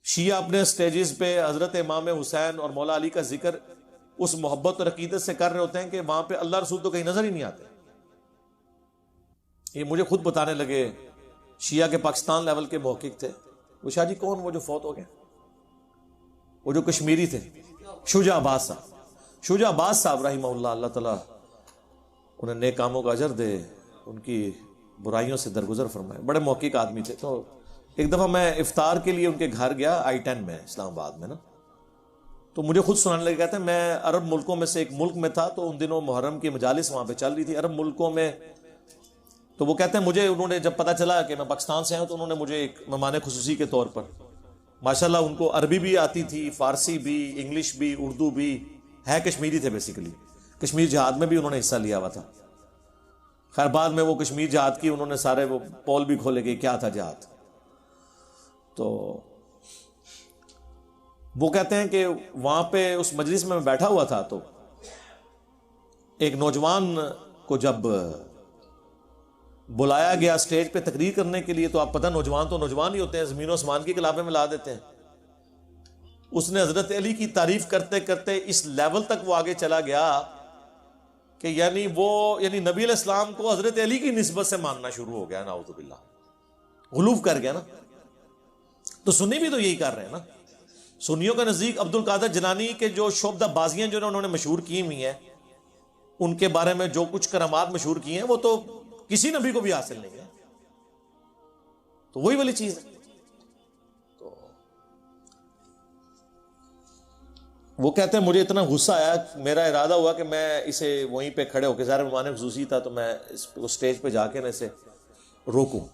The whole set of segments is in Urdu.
شیعہ اپنے سٹیجز پہ حضرت امام حسین اور مولا علی کا ذکر اس محبت اور عقیدت سے کر رہے ہوتے ہیں کہ وہاں پہ اللہ رسول تو کہیں نظر ہی نہیں آتے. یہ مجھے خود بتانے لگے شیعہ کے پاکستان لیول کے محقق تھے. وہ شاہ جی کون وہ جو فوت ہو گئے, وہ جو کشمیری تھے, شجاع عباس صاحب. شجاع عباس صاحب رحمہ اللہ, اللہ تعالیٰ انہیں نیک کاموں کا اجر دے, ان کی برائیوں سے درگزر فرمائے. بڑے محقق آدمی تھے. تو ایک دفعہ میں افطار کے لیے ان کے گھر گیا, I-10 میں, اسلام آباد میں نا. تو مجھے خود سنانے لگے, کہتے ہیں میں عرب ملکوں میں سے ایک ملک میں تھا, تو ان دنوں محرم کی مجالس وہاں پہ چل رہی تھی عرب ملکوں میں. تو وہ کہتے ہیں مجھے انہوں نے جب پتا چلا کہ میں پاکستان سے ہوں, تو انہوں نے مجھے ایک مہمان خصوصی کے طور پر, ماشاءاللہ ان کو عربی بھی آتی تھی, فارسی بھی, انگلش بھی, اردو بھی, ہے کشمیری تھے بیسیکلی. کشمیر جہاد میں بھی انہوں نے حصہ لیا ہوا تھا. خیر بعد میں وہ کشمیر جہاد کی انہوں نے سارے وہ پول بھی کھولے گئے کیا تھا جہاد. تو وہ کہتے ہیں کہ وہاں پہ اس مجلس میں بیٹھا ہوا تھا, تو ایک نوجوان کو جب بلایا گیا سٹیج پہ تقریر کرنے کے لیے, تو آپ پتہ نوجوان تو نوجوان ہی ہوتے ہیں, زمین و آسمان کی کلابیں ملا دیتے ہیں. اس نے حضرت علی کی تعریف کرتے کرتے اس لیول تک وہ آگے چلا گیا کہ یعنی نبی علیہ السلام کو حضرت علی کی نسبت سے ماننا شروع ہو گیا. نعوذ باللہ, غلوف کر گیا نا. تو سنی بھی تو یہی کر رہے ہیں نا. سنیوں کا نزدیک عبد القادر جیلانی کے جو شعبدہ بازیاں جو انہوں نے مشہور کی ہوئی ہیں, ان کے بارے میں جو کچھ کرامات مشہور کی ہیں, وہ تو کسی نبی کو بھی حاصل نہیں ہے. تو وہی والی چیز ہے. تو وہ کہتے ہیں مجھے اتنا غصہ آیا, میرا ارادہ ہوا کہ میں اسے وہیں پہ کھڑے ہو کے, ظاہر مہمان خصوصی تھا, تو میں اس اسٹیج پہ جا کے نا اسے روکوں.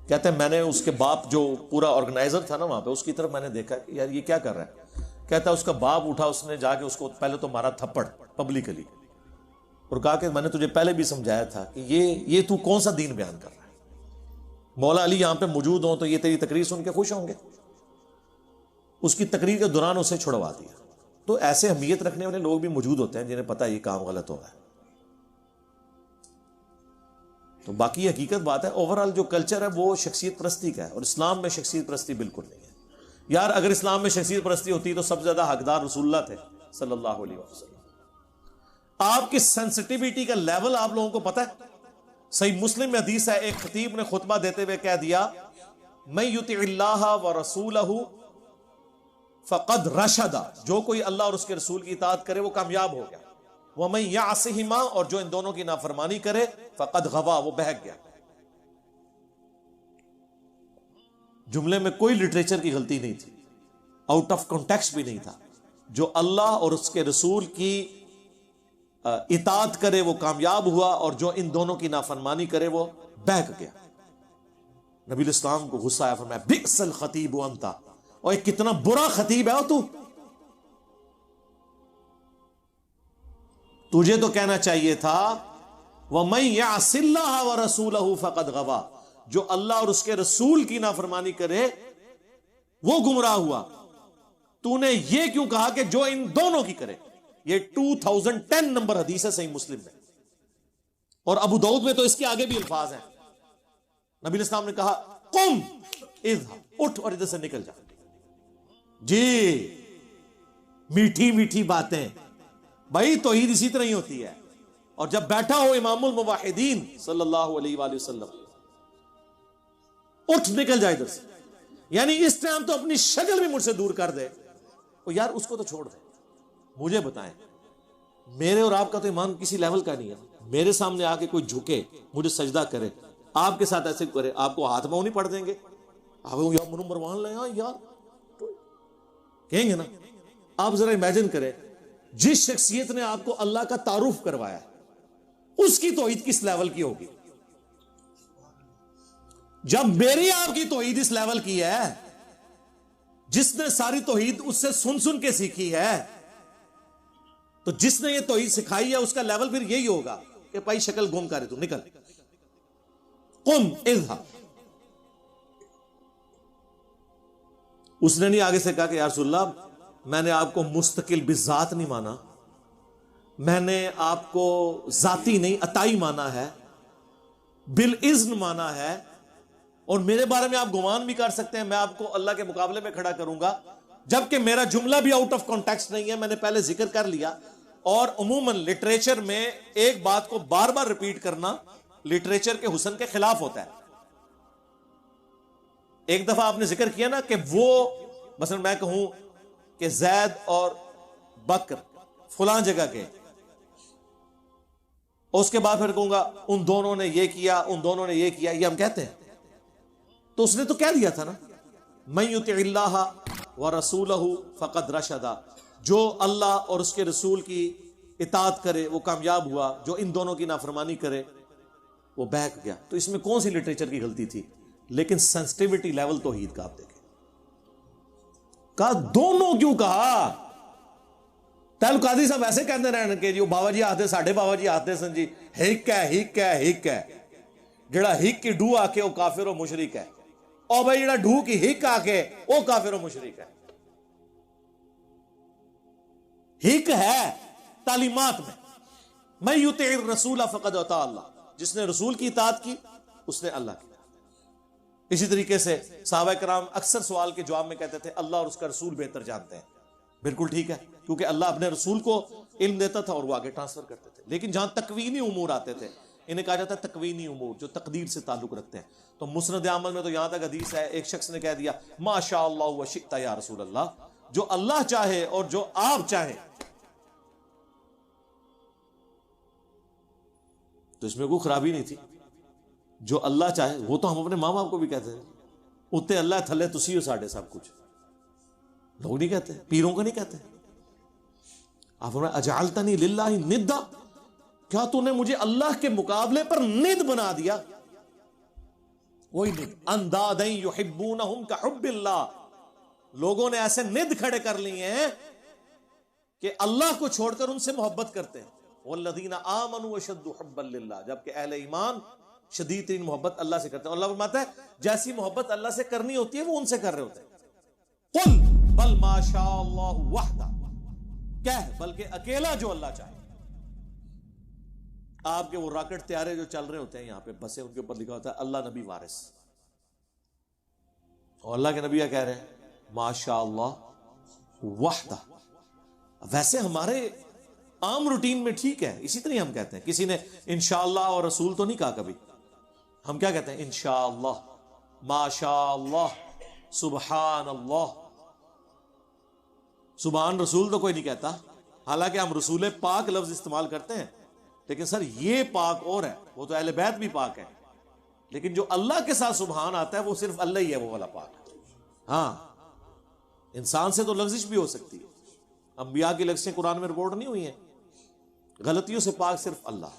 کہتے ہیں میں نے اس کے باپ جو پورا آرگنائزر تھا نا وہاں پہ, اس کی طرف میں نے دیکھا کہ یار یہ کیا کر رہا ہے. کہتا ہے اس کا باپ اٹھا, اس نے جا کے اس کو پہلے تو مارا تھپڑ پبلکلی, اور کہا کہ میں نے تجھے پہلے بھی سمجھایا تھا کہ یہ تو کون سا دین بیان کر رہا ہے. مولا علی یہاں پہ موجود ہوں تو یہ تیری تقریر سن کے خوش ہوں گے. اس کی تقریر کے دوران اسے چھڑوا دیا. تو ایسے اہمیت رکھنے والے لوگ بھی موجود ہوتے ہیں جنہیں پتہ یہ کام غلط ہو رہا ہے. تو باقی حقیقت بات ہے, اوورآل جو کلچر ہے وہ شخصیت پرستی کا ہے, اور اسلام میں شخصیت پرستی بالکل نہیں ہے. یار اگر اسلام میں شخصیت پرستی ہوتی تو سب سے زیادہ حقدار رسول اللہ تھے صلی اللہ علیہ وسلم. آپ کی سینسٹیوٹی کا لیول آپ لوگوں کو پتہ ہے. صحیح مسلم میں حدیث ہے, ایک خطیب نے خطبہ دیتے ہوئے کہہ دیا, من یطع اللہ ورسولہ فقد رشد, جو کوئی اللہ اور اس کے رسول کی اطاعت کرے وہ کامیاب ہو گیا. ومن یعصہما, اور جو ان دونوں کی نافرمانی کرے, فقد غوا, وہ بہک گیا. جملے میں کوئی لٹریچر کی غلطی نہیں تھی, آؤٹ آف کانٹیکسٹ بھی نہیں تھا. جو اللہ اور اس کے رسول کی اطاعت کرے وہ کامیاب ہوا, اور جو ان دونوں کی نافرمانی کرے وہ بہک گیا. نبی الاسلام کو غصہ آیا, فرمایا بئس الخطیب انت, اور ایک کتنا برا خطیب ہے تو, تجھے تو کہنا چاہیے تھا وَمَن يَعْصِ اللَّهَ وَرَسُولَهُ فَقَدْ غَوَا, جو اللہ اور اس کے رسول کی نافرمانی کرے وہ گمراہ ہوا. تو نے یہ کیوں کہا کہ جو ان دونوں کی کرے؟ یہ 2010 نمبر حدیث ہے صحیح مسلم میں, اور ابو داؤد میں تو اس کے آگے بھی الفاظ ہیں. نبی علیہ السلام نے کہا قم اذهب, اٹھ اور ادھر سے نکل جا. جی میٹھی میٹھی باتیں بھائی, توحید اسی طرح ہی ہوتی ہے. اور جب بیٹھا ہو امام الموحدین صلی اللہ علیہ وآلہ وسلم, اٹھ نکل جائے ادھر سے. یعنی اس ٹائم تو اپنی شکل بھی مجھ سے دور کر دے. اور یار اس کو تو چھوڑ دے. مجھے بتائیں, میرے اور آپ کا تو ایمان کسی لیول کا نہیں ہے. میرے سامنے آ کے کوئی جھکے, مجھے سجدہ کرے, آپ کے ساتھ ایسے کرے, آپ کو ہاتھ پاؤں نہیں پڑ دیں گے؟ آپ یار منو مروان لے یار کہیں گے نا. آپ ذرا امیجن کریں, جس شخصیت نے آپ کو اللہ کا تعارف کروایا اس کی توحید کس لیول کی ہوگی؟ جب میری آپ کی توحید اس لیول کی ہے, جس نے ساری توحید اس سے سن سن کے سیکھی ہے, تو جس نے یہ توحید سکھائی ہے اس کا لیول پھر یہی ہوگا کہ بھائی شکل گم کرے, تو نکل, قم اذهب. اس نے نہیں آگے سے کہا کہ یا رسول اللہ میں نے آپ کو مستقل بذات نہیں مانا, میں نے آپ کو ذاتی نہیں عطائی مانا ہے, بالاذن مانا ہے, اور میرے بارے میں آپ گمان بھی کر سکتے ہیں میں آپ کو اللہ کے مقابلے میں کھڑا کروں گا، جبکہ میرا جملہ بھی آؤٹ آف کانٹیکسٹ نہیں ہے، میں نے پہلے ذکر کر لیا. اور عموماً لٹریچر میں ایک بات کو بار بار ریپیٹ کرنا لٹریچر کے حسن کے خلاف ہوتا ہے. ایک دفعہ آپ نے ذکر کیا نا کہ وہ مثلا میں کہوں کہ زید اور بکر فلاں جگہ کے، اور اس کے بعد پھر کہوں گا ان دونوں نے یہ کیا، ان دونوں نے یہ کیا، یہ ہم کہتے ہیں. تو اس نے تو کہہ دیا تھا نا من یطع اللہ ورسولہ فقد رشد، جو اللہ اور اس کے رسول کی اطاعت کرے وہ کامیاب ہوا، جو ان دونوں کی نافرمانی کرے وہ بہک گیا. تو اس میں کون سی لٹریچر کی غلطی تھی؟ لیکن سینسٹیوٹی لیول توحید کا آپ دیکھیں، کہا دونوں کیوں کہا؟ تعلق قادری صاحب ایسے کہتے رہنے کہ جو بابا جی آتے ساڑھے بابا جی آتے سن جی ہک ہے ہک ہے ہک ہے، جڑا ہک کی ڈو آ کے وہ کافر و مشرک ہے، اور بھائی جڑا ڈو کی ہک آ کے وہ کافر و مشرک ہے. ہک ہے تعلیمات میں من یطع الرسول فقد اطاع اللہ، جس نے رسول کی اطاعت کی اس نے اللہ کی. اسی طریقے سے صحابہ کرام اکثر سوال کے جواب میں کہتے تھے اللہ اور اس کا رسول بہتر جانتے ہیں. بالکل ٹھیک ہے، کیونکہ اللہ اپنے رسول کو علم دیتا تھا اور وہ آگے ٹرانسفر کرتے تھے. لیکن جہاں تکوینی امور آتے تھے انہیں کہا جاتا ہے تکوینی امور جو تقدیر سے تعلق رکھتے ہیں. تو مسند احمد میں تو یہاں تک حدیث ہے، ایک شخص نے کہہ دیا ما شاء اللہ وشئت یا رسول اللہ، جو اللہ چاہے اور جو آپ چاہیں. تو اس میں کوئی خرابی نہیں تھی، جو اللہ چاہے. وہ تو ہم اپنے ماں باپ کو بھی کہتے ہیں اتے اللہ تھلے تسی ہو ساڈے سب کچھ. لوگ نہیں کہتے، پیروں کو نہیں کہتے. آپ فرمائیں اجعلتنی للہ ندا، کیا تو نے مجھے اللہ کے مقابلے پر ند بنا دیا؟ وہی ند اندادا یحبونہم کحب اللہ، لوگوں نے ایسے ند کھڑے کر لیے ہیں کہ اللہ کو چھوڑ کر ان سے محبت کرتے ہیں. والذین آمنوا اشد حبا للہ، جبکہ اہل ایمان شدید ترین محبت اللہ سے کرتے ہیں. اللہ فرماتا ہے جیسی محبت اللہ سے کرنی ہوتی ہے وہ ان سے کر رہے ہوتے ہیں. قل بل ما شاء اللہ وحدہ، کہہ بلکہ اکیلا جو اللہ چاہے. آپ کے وہ راکٹ طیارے جو چل رہے ہوتے ہیں یہاں پہ بسیں، ان کے اوپر لکھا ہوتا ہے اللہ نبی وارث، اور اللہ کے نبی کیا کہہ رہے ہیں ما شاء اللہ وحدہ. ویسے ہمارے عام روٹین میں ٹھیک ہے، اسی طرح ہم کہتے ہیں. کسی نے انشاءاللہ اور رسول تو نہیں کہا کبھی. ہم کیا کہتے ہیں انشاءاللہ، ما شاء اللہ، سبحان اللہ. سبحان رسول تو کوئی نہیں کہتا، حالانکہ ہم رسول پاک لفظ استعمال کرتے ہیں، لیکن سر یہ پاک اور ہے، وہ تو اہل بیت بھی پاک ہے. لیکن جو اللہ کے ساتھ سبحان آتا ہے وہ صرف اللہ ہی ہے وہ والا پاک. ہاں انسان سے تو لغزش بھی ہو سکتی ہے، انبیاء کی لغزشیں قرآن میں رپورٹ نہیں ہوئی ہیں. غلطیوں سے پاک صرف اللہ.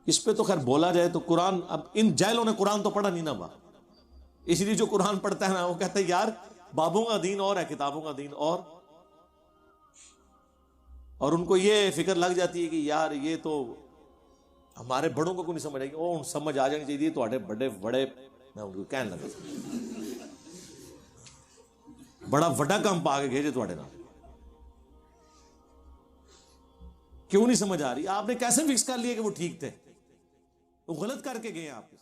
اس پہ تو خیر بولا جائے تو قرآن، اب ان جاہلوں نے قرآن تو پڑھا نہیں نا با، اس لیے جو قرآن پڑھتا ہے نا وہ کہتا ہے یار بابوں کا دین اور ہے کتابوں کا دین اور ان کو یہ فکر لگ جاتی ہے کہ یار یہ تو ہمارے بڑوں کو نہیں سمجھ آئے گی. وہ سمجھ آ جانی چاہیے تھوڑے بڑے بڑے، میں ان کو کہنے لگا بڑا وڈا کام پا کے بھیجے تھوڑے نام. کیوں نہیں سمجھ آ رہی؟ آپ نے کیسے فکس کر لیا کہ وہ ٹھیک تھے؟ وہ غلط کر کے گئے آپ کے